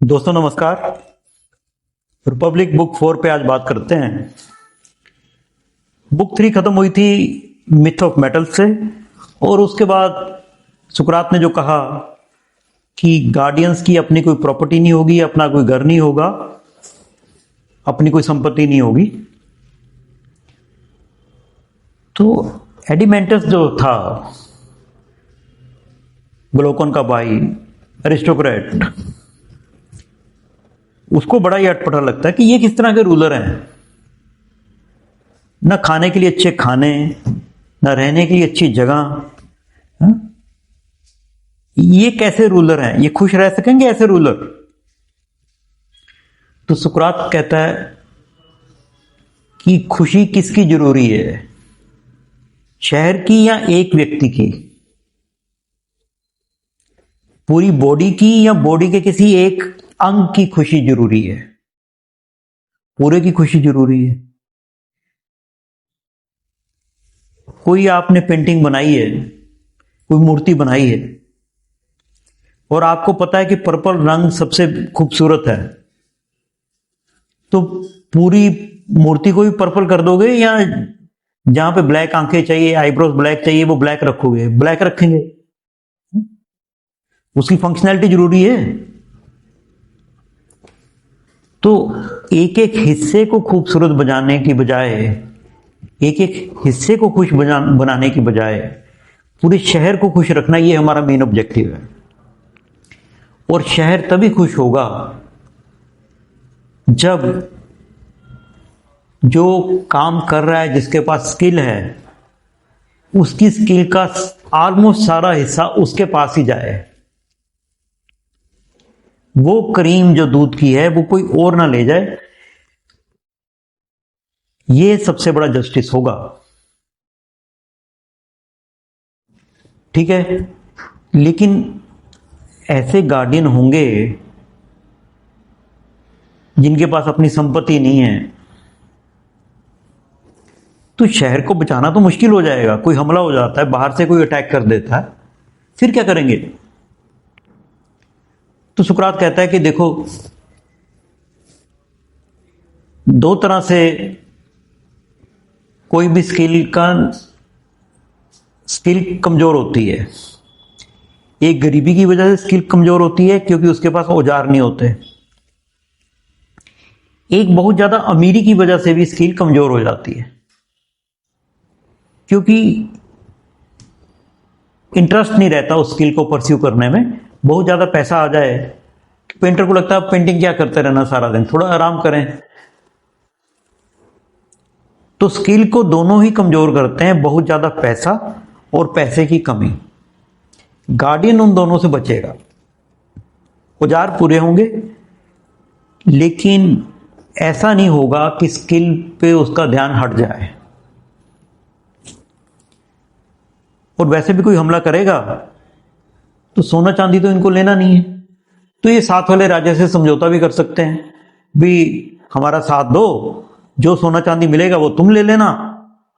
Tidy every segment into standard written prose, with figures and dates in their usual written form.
दोस्तों नमस्कार। Republic book 4 पे आज बात करते हैं। बुक 3 खत्म हुई थी मिथ ऑफ मेटल से, और उसके बाद सुकरात ने जो कहा कि गार्डियंस की अपनी कोई प्रॉपर्टी नहीं होगी, अपना कोई घर नहीं होगा, अपनी कोई संपत्ति नहीं होगी। तो एडिमेंटस जो था, ग्लोकन का भाई, एरिस्टोक्रेट, उसको बड़ा ही अटपटा लगता है कि ये किस तरह के रूलर हैं। न खाने के लिए अच्छे खाने, न रहने के लिए अच्छी जगह। हा? ये कैसे रूलर हैं? ये खुश रह सकेंगे ऐसे रूलर? तो सुकरात कहता है कि खुशी किसकी जरूरी है, शहर की या एक व्यक्ति की? पूरी बॉडी की या बॉडी के किसी एक अंग की खुशी जरूरी है? पूरे की खुशी जरूरी है। कोई आपने पेंटिंग बनाई है, कोई मूर्ति बनाई है, और आपको पता है कि पर्पल रंग सबसे खूबसूरत है, तो पूरी मूर्ति को भी पर्पल कर दोगे, या जहां पे ब्लैक आंखें चाहिए, आईब्रोज ब्लैक चाहिए, वो ब्लैक रखोगे? ब्लैक रखेंगे। उसकी फंक्शनैलिटी जरूरी है। तो एक एक हिस्से को खूबसूरत बनाने की बजाय, एक एक हिस्से को खुश बनाने की बजाय पूरे शहर को खुश रखना, ये हमारा मेन ऑब्जेक्टिव है। और शहर तभी खुश होगा जब जो काम कर रहा है, जिसके पास स्किल है, उसकी स्किल का ऑलमोस्ट सारा हिस्सा उसके पास ही जाए। वो क्रीम जो दूध की है वो कोई और ना ले जाए। ये सबसे बड़ा जस्टिस होगा। ठीक है, लेकिन ऐसे गार्डियन होंगे जिनके पास अपनी संपत्ति नहीं है, तो शहर को बचाना तो मुश्किल हो जाएगा। कोई हमला हो जाता है, बाहर से कोई अटैक कर देता है, फिर क्या करेंगे? तो सुकरात कहता है कि देखो, दो तरह से कोई भी स्किल कमजोर होती है। एक गरीबी की वजह से स्किल कमजोर होती है क्योंकि उसके पास औजार नहीं होते। एक बहुत ज्यादा अमीरी की वजह से भी स्किल कमजोर हो जाती है, क्योंकि इंटरेस्ट नहीं रहता उस स्किल को परस्यू करने में। बहुत ज्यादा पैसा आ जाए, पेंटर को लगता है पेंटिंग क्या करते रहना सारा दिन, थोड़ा आराम करें। तो स्किल को दोनों ही कमजोर करते हैं, बहुत ज्यादा पैसा और पैसे की कमी। गार्डियन उन दोनों से बचेगा। औजार पूरे होंगे, लेकिन ऐसा नहीं होगा कि स्किल पे उसका ध्यान हट जाए। और वैसे भी कोई हमला करेगा तो सोना चांदी तो इनको लेना नहीं है, तो ये साथ वाले राज्य से समझौता भी कर सकते हैं, भी हमारा साथ दो, जो सोना चांदी मिलेगा वो तुम ले लेना,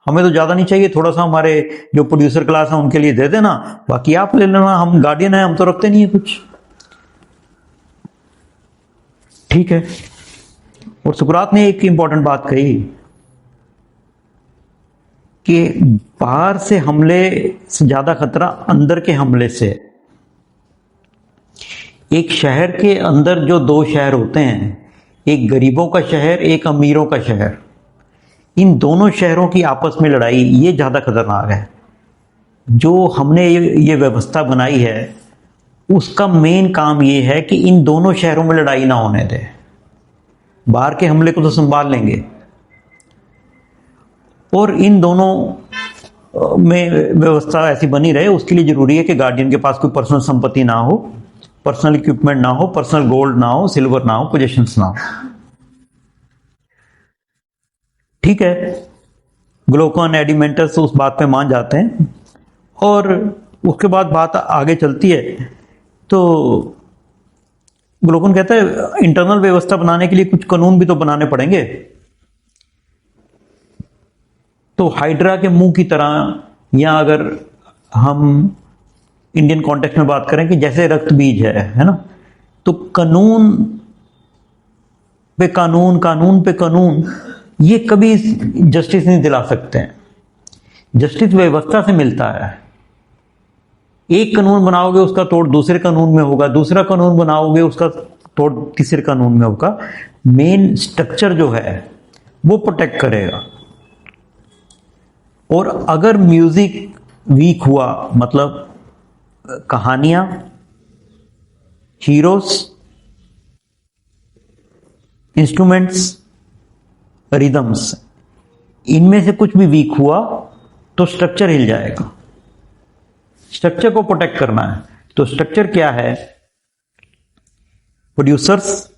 हमें तो ज्यादा नहीं चाहिए, थोड़ा सा हमारे जो प्रोड्यूसर क्लास है उनके लिए दे देना, बाकी आप ले लेना, हम गार्डियन है, हम तो रखते नहीं है कुछ। ठीक है। और सुकरात ने एक इंपॉर्टेंट बात कही कि बाहर से हमले से ज्यादा खतरा अंदर के हमले से। एक शहर के अंदर जो दो शहर होते हैं, एक गरीबों का शहर, एक अमीरों का शहर, इन दोनों शहरों की आपस में लड़ाई, ये ज्यादा खतरनाक है। जो हमने ये व्यवस्था बनाई है, उसका मेन काम ये है कि इन दोनों शहरों में लड़ाई ना होने दे। बाहर के हमले को तो संभाल लेंगे, और इन दोनों में व्यवस्था ऐसी बनी रहे, उसके लिए जरूरी है कि गार्डियन के पास कोई पर्सनल संपत्ति ना हो, पर्सनल इक्विपमेंट ना हो, पर्सनल गोल्ड ना हो, सिल्वर ना हो, पोजेशंस ना हो। ठीक है। ग्लोकन, एडिमेंटस उस बात पे मान जाते हैं, और उसके बाद बात आगे चलती है। तो ग्लोकन कहता है इंटरनल व्यवस्था बनाने के लिए कुछ कानून भी तो बनाने पड़ेंगे। तो हाइड्रा के मुंह की तरह, या अगर हम इंडियन कॉन्टेक्स्ट में बात करें कि जैसे रक्त बीज है ना, तो कानून पे कानून, कानून पे कानून, ये कभी जस्टिस नहीं दिला सकते हैं। जस्टिस व्यवस्था से मिलता है। एक कानून बनाओगे उसका तोड़ दूसरे कानून में होगा, दूसरा कानून बनाओगे उसका तोड़ तीसरे कानून में होगा। मेन स्ट्रक्चर जो है वो प्रोटेक्ट करेगा। और अगर म्यूजिक वीक हुआ, मतलब कहानियां, हीरोज, इंस्ट्रूमेंट्स, रिदम्स, इनमें से कुछ भी वीक हुआ तो स्ट्रक्चर हिल जाएगा। स्ट्रक्चर को प्रोटेक्ट करना है, तो स्ट्रक्चर क्या है? प्रोड्यूसर्स,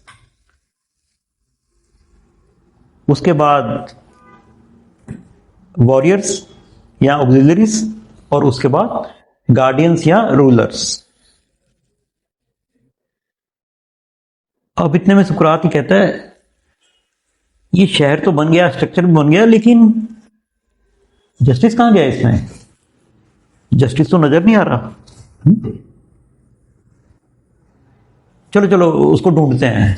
उसके बाद वॉरियर्स या ऑक्सिलरीज, और उसके बाद गार्डियंस या रूलर्स। अब इतने में सुकरात ही कहता है ये शहर तो बन गया, स्ट्रक्चर भी बन गया, लेकिन जस्टिस कहां गया इसमें? जस्टिस तो नजर नहीं आ रहा। चलो चलो उसको ढूंढते हैं।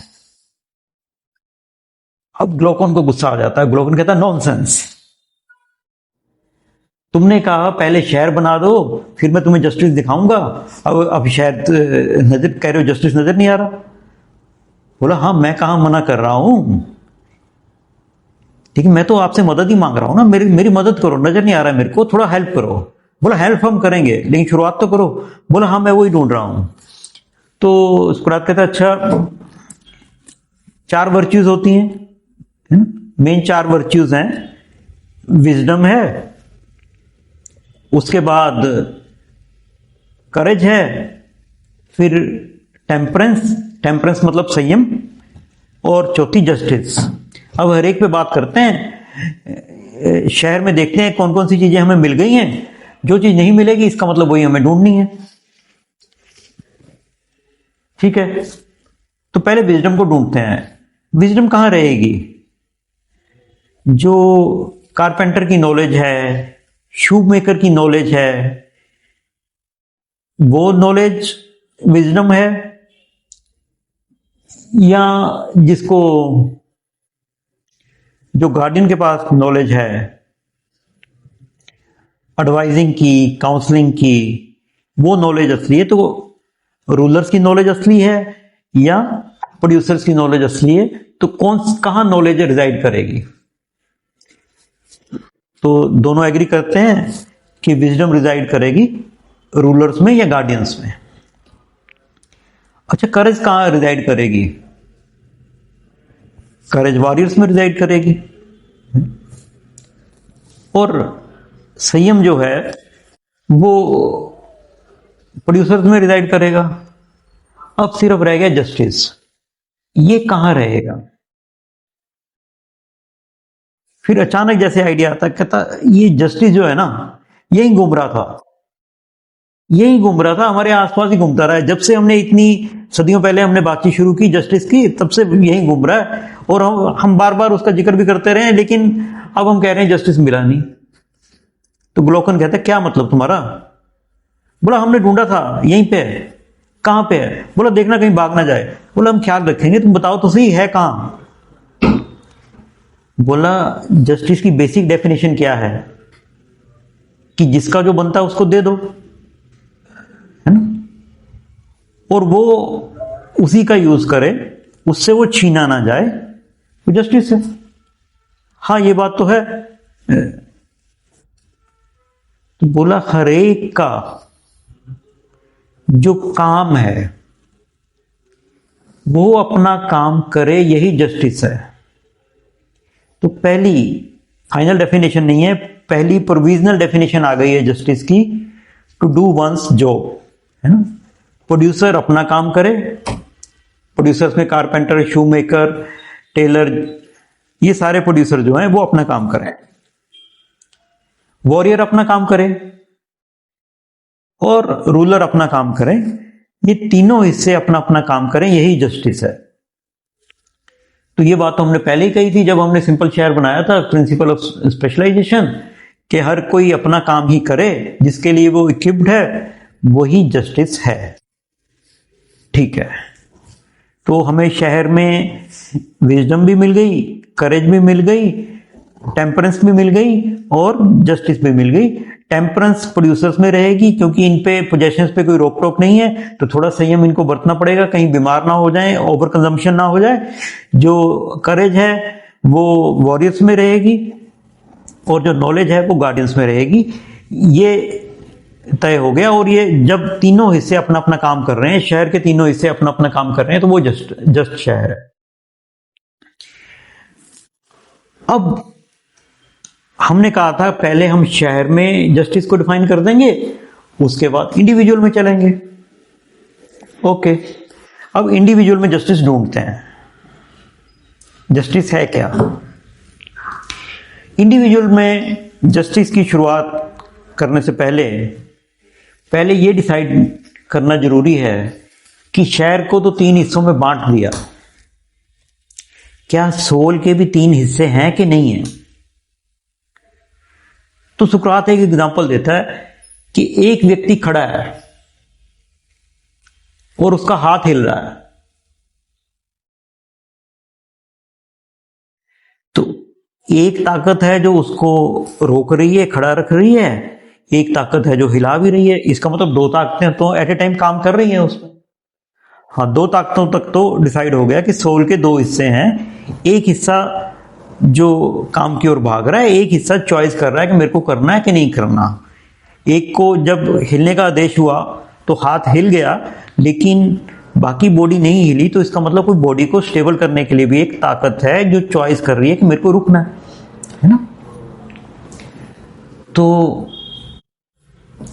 अब ग्लोकन को गुस्सा आ जाता है। ग्लोकन कहता है नॉनसेंस, तुमने कहा पहले शहर बना दो फिर मैं तुम्हें जस्टिस दिखाऊंगा, अब शहर नजर कह रहे हो, जस्टिस नजर नहीं आ रहा। बोला हाँ, मैं कहां मना कर रहा हूं, लेकिन मैं तो आपसे मदद ही मांग रहा हूं ना, मेरी मदद करो, नजर नहीं आ रहा है मेरे को, थोड़ा हेल्प करो। बोला हेल्प हम करेंगे लेकिन शुरुआत तो करो। बोला हाँ मैं वही ढूंढ रहा हूं। तो सुकरात कहता है अच्छा, 4 वर्च्यूज होती हैं, है ना? मेन 4 वर्च्यूज हैं। विजडम है, उसके बाद करेज है, फिर टेम्परेंस मतलब संयम, और चौथी जस्टिस। अब हर एक पे बात करते हैं। शहर में देखते हैं कौन कौन सी चीजें हमें मिल गई हैं। जो चीज नहीं मिलेगी इसका मतलब वही हमें ढूंढनी है। ठीक है, तो पहले विजडम को ढूंढते हैं। विजडम कहां रहेगी? जो कारपेंटर की नॉलेज है, शू मेकर की नॉलेज है, वो नॉलेज विजडम है, या जिसको जो गार्डियन के पास नॉलेज है एडवाइजिंग की, काउंसलिंग की, वो नॉलेज असली है? तो रूलर्स की नॉलेज असली है या प्रोड्यूसर्स की नॉलेज असली है? तो कहां नॉलेज रिजाइड करेगी? तो दोनों एग्री करते हैं कि विजडम रिजाइड करेगी रूलर्स में या गार्डियंस में। अच्छा, करेज कहां रिजाइड करेगी? करेज वॉरियर्स में रिजाइड करेगी। और संयम जो है वो प्रोड्यूसर्स में रिजाइड करेगा। अब सिर्फ रह गया जस्टिस, ये कहां रहेगा? फिर अचानक जैसे आइडिया आता, कहता ये जस्टिस जो है ना, यही घूम रहा था, हमारे आसपास ही घूमता रहा है। जब से हमने इतनी सदियों पहले हमने बातचीत शुरू की जस्टिस की, तब से यही घूम रहा है, और हम बार बार उसका जिक्र भी करते रहे, लेकिन अब हम कह रहे हैं जस्टिस मिला नहीं। तो ग्लोकन कहता है क्या मतलब तुम्हारा? बोला हमने ढूंढा था, यहीं पे है। कहां पे है? बोला देखना कहीं भाग ना जाए। बोला हम ख्याल रखेंगे, तुम बताओ तो सही है कहां। बोला जस्टिस की बेसिक डेफिनेशन क्या है कि जिसका जो बनता है उसको दे दो, है ना, और वो उसी का यूज करे, उससे वो छीना ना जाए, तो जस्टिस है। हाँ ये बात तो है। तो बोला हर एक का जो काम है वो अपना काम करे, यही जस्टिस है। तो पहली फाइनल डेफिनेशन नहीं है, पहली प्रोविजनल डेफिनेशन आ गई है जस्टिस की, टू डू वंस जॉब, है ना। प्रोड्यूसर अपना काम करे, प्रोड्यूसर्स में कारपेंटर, शू मेकर, टेलर, ये सारे प्रोड्यूसर जो हैं वो अपना काम करें। वॉरियर अपना काम करे और रूलर अपना काम करें, ये तीनों हिस्से अपना अपना काम करें, यही जस्टिस है। तो ये बात तो हमने पहले ही कही थी जब हमने सिंपल शहर बनाया था, प्रिंसिपल ऑफ स्पेशलाइजेशन, कि हर कोई अपना काम ही करे, जिसके लिए वो इक्विप्ड है वही जस्टिस है। ठीक है। तो हमें शहर में विजडम भी मिल गई, करेज भी मिल गई, टेम्परेंस भी मिल गई और जस्टिस भी मिल गई। टेम्परेंस प्रोड्यूसर्स में रहेगी क्योंकि इन पे पोजेशंस पे कोई रोक टोक नहीं है, तो थोड़ा संयम इनको बरतना पड़ेगा, कहीं बीमार ना हो जाए, ओवर कंजम्पशन ना हो जाए। जो करेज है वो वॉरियर्स में रहेगी और जो नॉलेज है वो गार्डियंस में रहेगी। ये तय हो गया। और ये जब तीनों हिस्से अपना अपना काम कर रहे हैं, शहर के तीनों हिस्से अपना अपना काम कर रहे हैं, तो वो जस्ट शहर है। अब हमने कहा था पहले हम शहर में जस्टिस को डिफाइन कर देंगे, उसके बाद इंडिविजुअल में चलेंगे। ओके, अब इंडिविजुअल में जस्टिस ढूंढते हैं। जस्टिस है क्या? इंडिविजुअल में जस्टिस की शुरुआत करने से पहले ये डिसाइड करना जरूरी है कि शहर को तो 3 हिस्सों में बांट दिया, क्या सोल के भी 3 हिस्से हैं कि नहीं है? तो सुकरात एक एग्जांपल देता है कि एक व्यक्ति खड़ा है और उसका हाथ हिल रहा है, तो एक ताकत है जो उसको रोक रही है, खड़ा रख रही है, एक ताकत है जो हिला भी रही है। इसका मतलब 2 ताकतें तो एट ए टाइम काम कर रही हैं उसमें। हाँ, 2 ताकतों तक तो डिसाइड हो गया कि सोल के 2 हिस्से हैं। एक हिस्सा जो काम की ओर भाग रहा है, एक हिस्सा चॉइस कर रहा है कि मेरे को करना है कि नहीं करना। एक को जब हिलने का आदेश हुआ तो हाथ हिल गया, लेकिन बाकी बॉडी नहीं हिली, तो इसका मतलब कोई बॉडी को स्टेबल करने के लिए भी एक ताकत है जो चॉइस कर रही है कि मेरे को रुकना है ना। तो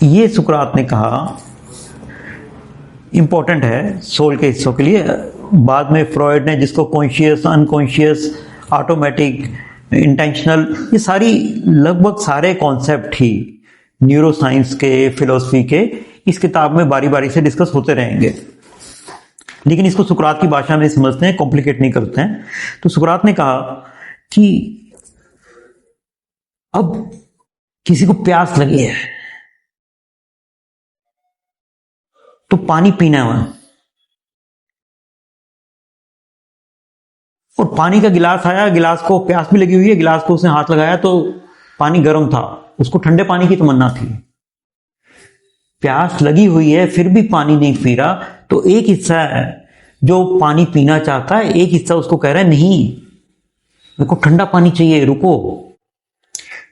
ये सुकरात ने कहा इंपॉर्टेंट है सोल के हिस्सों के लिए। बाद में फ्रॉइड ने जिसको कॉन्शियस, अनकॉन्शियस, ऑटोमेटिक, इंटेंशनल, ये सारी लगभग सारे कॉन्सेप्ट ही न्यूरो साइंस के, फिलोसफी के इस किताब में बारी बारी से डिस्कस होते रहेंगे, लेकिन इसको सुकरात की भाषा में समझते हैं, कॉम्प्लिकेट नहीं करते हैं। तो सुकरात ने कहा कि अब किसी को प्यास लगी है तो पानी पीना है, और पानी का गिलास आया, गिलास को प्यास भी लगी हुई है, गिलास को उसने हाथ लगाया तो पानी गर्म था, उसको ठंडे पानी की तमन्ना थी। प्यास लगी हुई है फिर भी पानी नहीं पी रहा, तो एक हिस्सा है जो पानी पीना चाहता है, एक हिस्सा उसको कह रहा है नहीं, मेरे को ठंडा पानी चाहिए, रुको।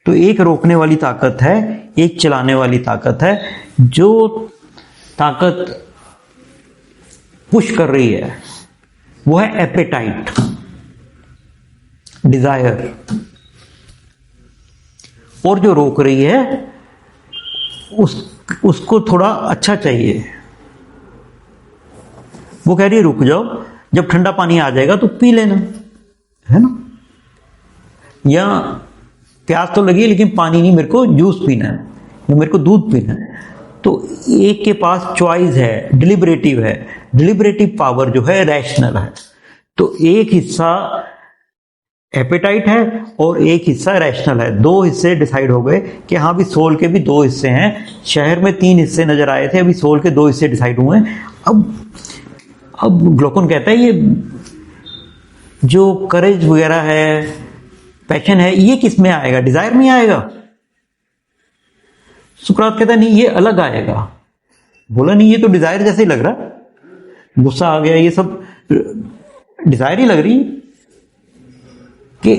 तो एक रोकने वाली ताकत है, एक चलाने वाली ताकत है। जो ताकत पुश कर रही है वो है एपेटाइट, डिजायर, और जो रोक रही है उसको थोड़ा अच्छा चाहिए। वो कह रही है रुक जाओ, जब ठंडा पानी आ जाएगा तो पी लेना, है ना। या प्यास तो लगी है लेकिन पानी नहीं, मेरे को जूस पीना है या मेरे को दूध पीना है। तो एक के पास चॉइस है, डिलिबरेटिव है, डिलिबरेटिव पावर जो है रैशनल है। तो एक हिस्सा एपेटाइट है और एक हिस्सा रैशनल है। 2 हिस्से डिसाइड हो गए कि हाँ भी सोल के भी 2 हिस्से हैं। शहर में 3 हिस्से नजर आए थे, अभी सोल के 2 हिस्से डिसाइड हुए हैं। अब ग्लोकन कहता है ये जो करेज वगैरह है, पैशन है, ये किस में आएगा? डिजायर में आएगा? सुकरात कहता है नहीं, ये अलग आएगा। बोला नहीं, ये तो डिजायर जैसे ही लग रहा, गुस्सा आ गया, ये सब डिजायर ही लग रही है कि,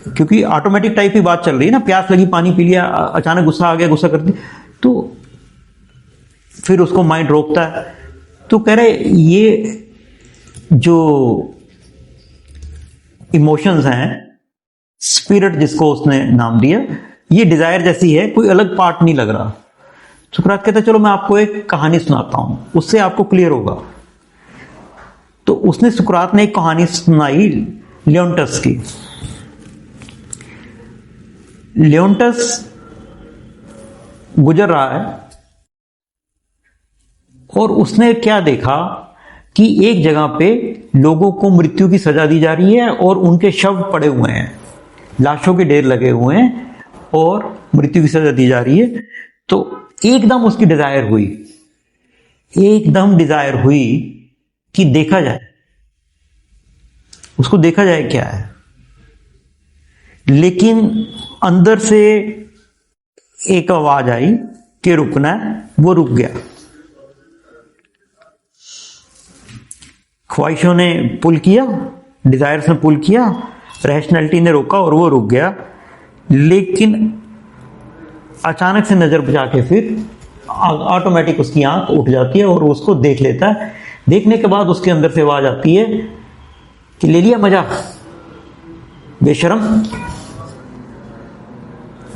क्योंकि ऑटोमेटिक टाइप की बात चल रही है ना, प्यास लगी पानी पी लिया, अचानक गुस्सा आ गया, गुस्सा कर दिया, तो फिर उसको माइंड रोकता है। तो कह रहे ये जो इमोशंस हैं, स्पिरिट जिसको उसने नाम दिया, ये डिजायर जैसी है, कोई अलग पार्ट नहीं लग रहा। सुकरात कहता है चलो मैं आपको एक कहानी सुनाता हूं, उससे आपको क्लियर होगा। तो उसने, सुकरात ने एक कहानी सुनाई लियोन्टस की। लियोन्टस गुजर रहा है और उसने क्या देखा कि एक जगह पे लोगों को मृत्यु की सजा दी जा रही है और उनके शव पड़े हुए हैं, लाशों के ढेर लगे हुए हैं और मृत्यु की सजा दी जा रही है। तो एकदम उसकी डिजायर हुई, एकदम डिजायर हुई कि देखा जाए उसको देखा जाए क्या है। लेकिन अंदर से एक आवाज आई कि रुकना है, वो रुक गया। ख्वाहिशों ने पुल किया, डिजायर्स ने पुल किया, रैशनैलिटी ने रोका और वो रुक गया। लेकिन अचानक से नजर बचा के फिर ऑटोमेटिक उसकी आंख उठ जाती है और उसको देख लेता है। देखने के बाद उसके अंदर से आवाज आती है कि ले लिया मजा बेशरम,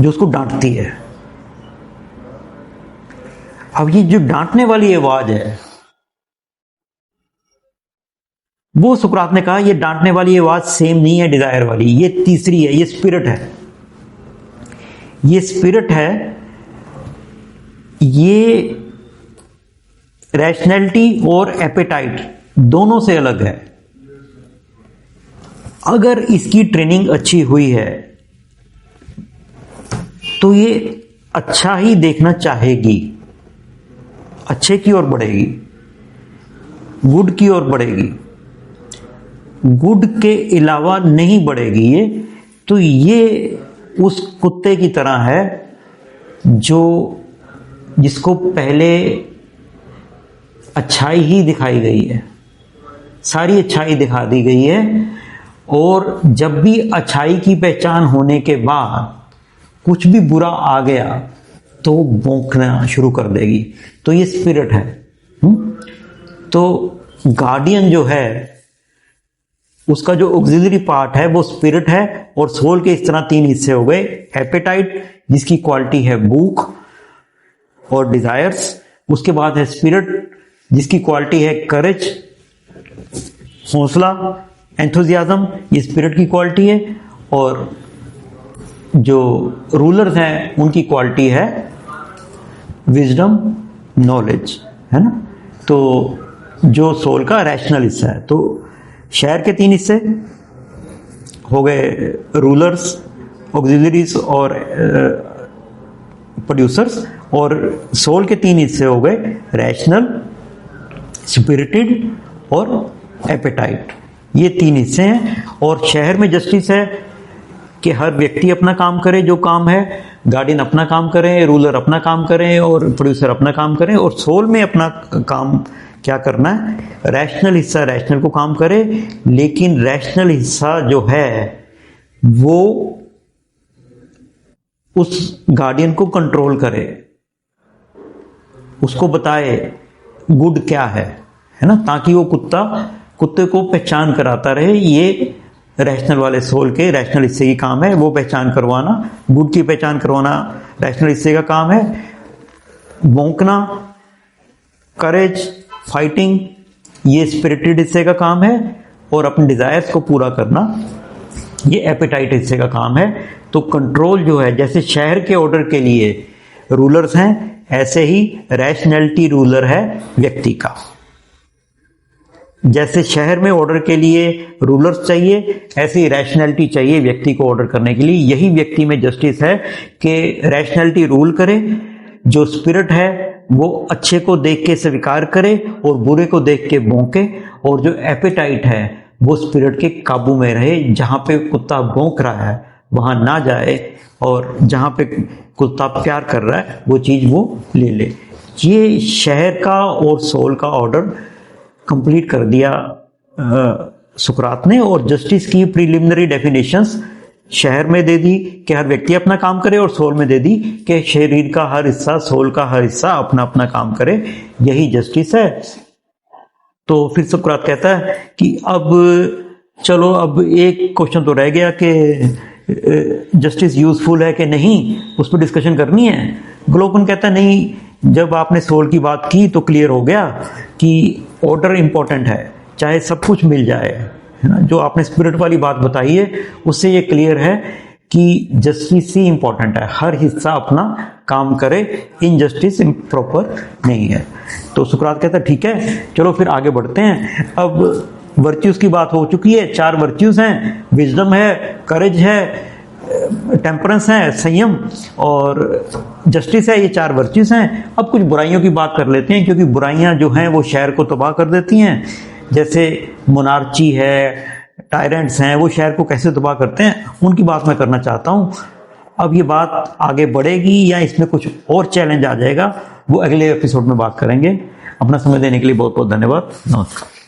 जो उसको डांटती है। अब ये जो डांटने वाली आवाज है, वो सुकरात ने कहा ये डांटने वाली आवाज सेम नहीं है डिजायर वाली, ये तीसरी है, ये स्पिरिट है। ये स्पिरिट है, ये रैशनैलिटी और एपेटाइट दोनों से अलग है। अगर इसकी ट्रेनिंग अच्छी हुई है तो ये अच्छा ही देखना चाहेगी, अच्छे की ओर बढ़ेगी, गुड की ओर बढ़ेगी। गुड के अलावा नहीं बढ़ेगी ये। तो ये उस कुत्ते की तरह है जिसको पहले अच्छाई ही दिखाई गई है, सारी अच्छाई दिखा दी गई है, और जब भी अच्छाई की पहचान होने के बाद कुछ भी बुरा आ गया तो भौंकना शुरू कर देगी। तो ये स्पिरिट है। तो गार्डियन जो है उसका जो ऑक्सिलरी पार्ट है वो स्पिरिट है। और सोल के इस तरह तीन हिस्से हो गए। एपेटाइट जिसकी क्वालिटी है भूख और डिजायर्स, उसके बाद है स्पिरिट जिसकी क्वालिटी है करेज, हौसला, एंथुजियाज्म, ये स्पिरिट की क्वालिटी है। और जो रूलर्स हैं उनकी क्वालिटी है विजडम, नॉलेज, है ना। तो जो सोल का रैशनल हिस्सा है, तो शहर के तीन हिस्से हो गए, रूलर्स, ऑक्सिलरीज और प्रोड्यूसर्स, और सोल के तीन हिस्से हो गए रैशनल, स्पिरिटेड और एपेटाइट। ये तीन हिस्से हैं। और शहर में जस्टिस है कि हर व्यक्ति अपना काम करे जो काम है, गार्डियन अपना काम करें, रूलर अपना काम करें और प्रोड्यूसर अपना काम करें। और सोल में अपना काम क्या करना है, रैशनल हिस्सा रैशनल को काम करे, लेकिन रैशनल हिस्सा जो है वो उस गार्डियन को कंट्रोल करे, उसको बताए गुड क्या है ना, ताकि वो कुत्ते को पहचान कराता रहे। ये रैशनल वाले सोल के रैशनल हिस्से की काम है, वो पहचान करवाना, गुड की पहचान करवाना रैशनल हिस्से का काम है। भौंकना, करेज, फाइटिंग, ये स्पिरिटेड हिस्से का काम है। और अपने डिजायर्स को पूरा करना ये एपेटाइट हिस्से का काम है। तो कंट्रोल जो है, जैसे शहर के ऑर्डर के लिए रूलर्स हैं, ऐसे ही रैशनैलिटी रूलर है व्यक्ति का। जैसे शहर में ऑर्डर के लिए रूलर्स चाहिए, ऐसे ही रैशनैलिटी चाहिए व्यक्ति को ऑर्डर करने के लिए। यही व्यक्ति में जस्टिस है कि रैशनैलिटी रूल करे, जो स्पिरिट है वो अच्छे को देख के स्वीकार करे और बुरे को देख के भौंके, और जो एपेटाइट है वो स्पिरिट के काबू में रहे। जहां पे कुत्ता भौंक रहा है वहां ना जाए, और जहां पे कुत्ता प्यार कर रहा है वो चीज वो ले ले। ये शहर का और सोल का ऑर्डर कंप्लीट कर दिया सुकरात ने। और जस्टिस की प्रीलिमिनरी डेफिनेशंस शहर में दे दी कि हर व्यक्ति अपना काम करे, और सोल में दे दी कि शरीर का हर हिस्सा, सोल का हर हिस्सा अपना अपना काम करे। यही जस्टिस है। तो फिर सुकरात कहता है कि अब चलो, अब एक क्वेश्चन तो रह गया कि जस्टिस यूजफुल है कि नहीं, उस पर डिस्कशन करनी है। ग्लोपन कहता है नहीं, जब आपने सोल की बात की तो क्लियर हो गया कि ऑर्डर इंपॉर्टेंट है, चाहे सब कुछ मिल जाए, है ना। जो आपने स्पिरिट वाली बात बताई है उससे ये क्लियर है कि जस्टिस ही इंपॉर्टेंट है, हर हिस्सा अपना काम करे, इनजस्टिस प्रॉपर नहीं है। तो सुकरात कहता है ठीक है, चलो फिर आगे बढ़ते हैं। अब वर्च्यूज की बात हो चुकी है, 4 वर्च्यूज हैं, विजडम है, करेज है, टेम्परेंस है, संयम और जस्टिस है। ये 4 वर्च्यूज हैं। अब कुछ बुराइयों की बात कर लेते हैं, क्योंकि बुराइयां जो हैं वो शहर को तबाह कर देती हैं। जैसे मोनार्ची है, टायरेंट्स हैं वो शहर को कैसे तबाह करते हैं, उनकी बात मैं करना चाहता हूँ। अब ये बात आगे बढ़ेगी या इसमें कुछ और चैलेंज आ जाएगा, वो अगले एपिसोड में बात करेंगे। अपना समय देने के लिए बहुत बहुत धन्यवाद। नमस्कार।